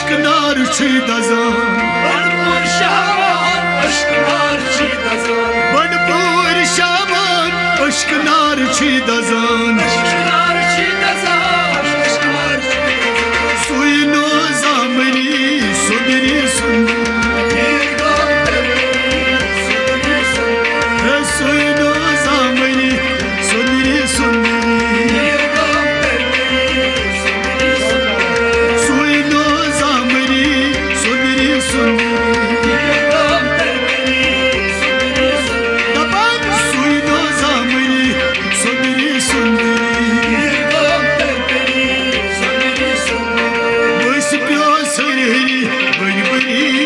अश्कनारची दजान भरपूर शाबान अश्कनारची दजान भरपूर शाबान अश्कनारची दजान अश्कनारची दजान सुयनो जामनी सुंदरी सुंदरी सुयनो जामनी सुंदरी सुंदरी सुयनो जामनी सुंदरी सुंदरी दबान सुयनो जामनी सुंदरी सुंदरी बस प्यास रे बड़ी बड़ी